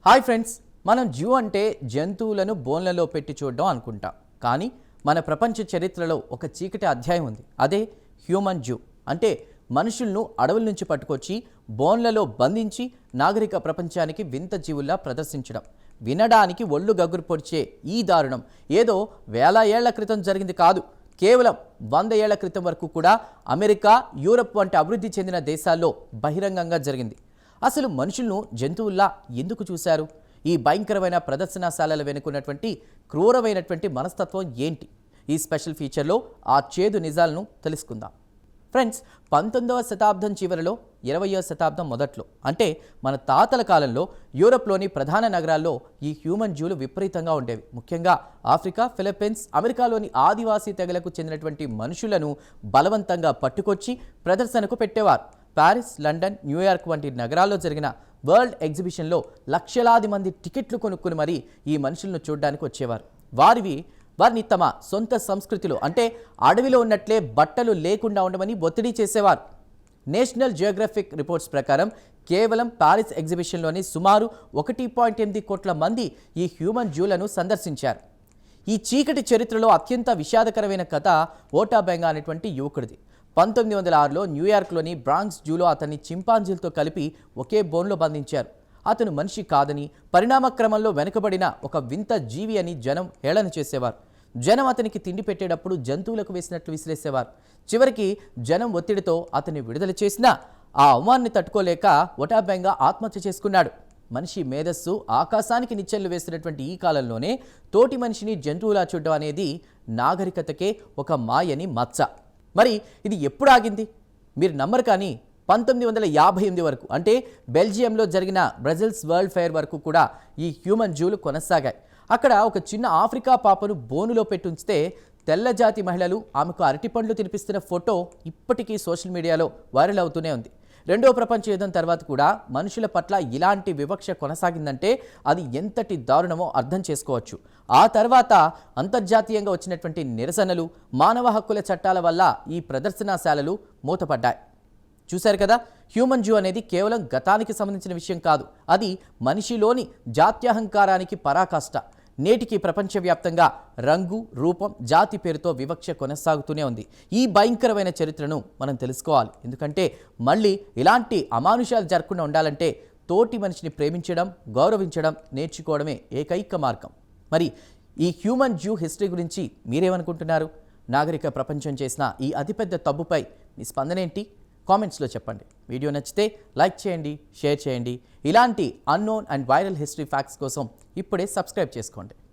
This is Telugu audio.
హాయ్ ఫ్రెండ్స్, మనం జూ అంటే జంతువులను బోన్లలో పెట్టి చూడడం అనుకుంటాం. కానీ మన ప్రపంచ చరిత్రలో ఒక చీకటి అధ్యాయం ఉంది. అదే హ్యూమన్ జూ. అంటే మనుషులను అడవుల నుంచి పట్టుకొచ్చి బోన్లలో బంధించి నాగరిక ప్రపంచానికి వింత జీవుల్లా ప్రదర్శించడం. వినడానికి ఒళ్ళు గగ్గురు పొడిచే ఈ దారుణం ఏదో వేల ఏళ్ల క్రితం జరిగింది కాదు. కేవలం 100 ఏళ్ల క్రితం వరకు కూడా అమెరికా, యూరప్ వంటి అభివృద్ధి చెందిన దేశాల్లో బహిరంగంగా జరిగింది. అసలు మనుషులను జంతువుల్లా ఎందుకు చూశారు? ఈ భయంకరమైన ప్రదర్శనశాలల వెనుకున్నటువంటి క్రూరమైనటువంటి మనస్తత్వం ఏంటి? ఈ స్పెషల్ ఫీచర్లో ఆ చేదు నిజాలను తెలుసుకుందాం. ఫ్రెండ్స్, 19వ శతాబ్దం చివరిలో 20వ శతాబ్దం మొదట్లో అంటే మన తాతల కాలంలో యూరప్లోని ప్రధాన నగరాల్లో ఈ హ్యూమన్ జూలు విపరీతంగా ఉండేవి. ముఖ్యంగా ఆఫ్రికా, ఫిలిప్పీన్స్, అమెరికాలోని ఆదివాసీ తెగలకు చెందినటువంటి మనుషులను బలవంతంగా పట్టుకొచ్చి ప్రదర్శనకు పెట్టేవారు. పారిస్, లండన్, న్యూయార్క్ వంటి నగరాల్లో జరిగిన వరల్డ్ ఎగ్జిబిషన్లో లక్షలాది మంది టికెట్లు కొనుక్కుని మరీ ఈ మనుషులను చూడడానికి వచ్చేవారు. వారిని తమ సొంత సంస్కృతిలో అంటే అడవిలో ఉన్నట్లే బట్టలు లేకుండా ఉండమని ఒత్తిడి చేసేవారు. నేషనల్ జియోగ్రఫిక్ రిపోర్ట్స్ ప్రకారం కేవలం పారిస్ ఎగ్జిబిషన్లోని సుమారు 1.8 కోట్ల మంది ఈ హ్యూమన్ జూలను సందర్శించారు. ఈ చీకటి చరిత్రలో అత్యంత విషాదకరమైన కథ ఓటా బెంగా అనేటువంటి యువకుడిది. 1906లో న్యూయార్క్లోని బ్రాంక్స్ జూలో అతన్ని చింపాంజీలతో కలిపి ఒకే బోన్లో బంధించారు. అతను మనిషి కాదని, పరిణామ క్రమంలో వెనుకబడిన ఒక వింత జీవి అని జనం హేళన చేసేవారు. జనం అతనికి తిండి పెట్టేటప్పుడు జంతువులకు వేసినట్లు విసిరేసేవారు. చివరికి జనం ఒత్తిడితో అతన్ని విడుదల చేసినా ఆ అవమానాన్ని తట్టుకోలేక ఓటా బెంగా ఆత్మహత్య చేసుకున్నాడు. మనిషి మేధస్సు ఆకాశానికి నిచ్చెనలు వేస్తున్నటువంటి ఈ కాలంలోనే తోటి మనిషిని జంతువులా చూడడం అనేది నాగరికతకే ఒక మాయని మచ్చ. మరి ఇది ఎప్పుడు ఆగింది? మీరు నమ్మరు, కానీ 1958 వరకు అంటే బెల్జియంలో జరిగిన బ్రజిల్స్ వరల్డ్ ఫెయిర్ వరకు కూడా ఈ హ్యూమన్ జూలు కొనసాగాయి. అక్కడ ఒక చిన్న ఆఫ్రికా పాపను బోనులో పెట్టుంచితే తెల్లజాతి మహిళలు ఆమెకు అరటిపండ్లు తినిపిస్తున్న ఫోటో ఇప్పటికీ సోషల్ మీడియాలో వైరల్ అవుతూనే ఉంది. రెండో ప్రపంచ యుద్ధం తర్వాత కూడా మనుషుల పట్ల ఇలాంటి వివక్ష కొనసాగిందంటే అది ఎంతటి దారుణమో అర్థం చేసుకోవచ్చు. ఆ తర్వాత అంతర్జాతీయంగా వచ్చినటువంటి నిరసనలు, మానవ హక్కుల చట్టాల వల్ల ఈ ప్రదర్శనశాలలు మూతపడ్డాయి. చూశారు కదా, హ్యూమన్ జూ అనేది కేవలం గతానికి సంబంధించిన విషయం కాదు. అది మనిషిలోని జాత్యహంకారానికి పరాకాష్ట. నేటికి ప్రపంచవ్యాప్తంగా రంగు, రూపం, జాతి పేరుతో వివక్ష కొనసాగుతూనే ఉంది. ఈ భయంకరమైన చరిత్రను మనం తెలుసుకోవాలి. ఎందుకంటే మళ్ళీ ఇలాంటి అమానుషాలు జరగకుండా ఉండాలంటే తోటి మనిషిని ప్రేమించడం, గౌరవించడం నేర్చుకోవడమే ఏకైక మార్గం. మరి ఈ హ్యూమన్ జూ హిస్టరీ గురించి మీరేమనుకుంటున్నారు? నాగరిక ప్రపంచం చేసిన ఈ అతిపెద్ద తప్పుపై మీ స్పందన ఏంటి? కామెంట్స్లో చెప్పండి. వీడియో నచ్చితే లైక్ చేయండి, షేర్ చేయండి. ఇలాంటి unknown and viral history facts కోసం ఇప్పుడే సబ్స్క్రైబ్ చేసుకోండి.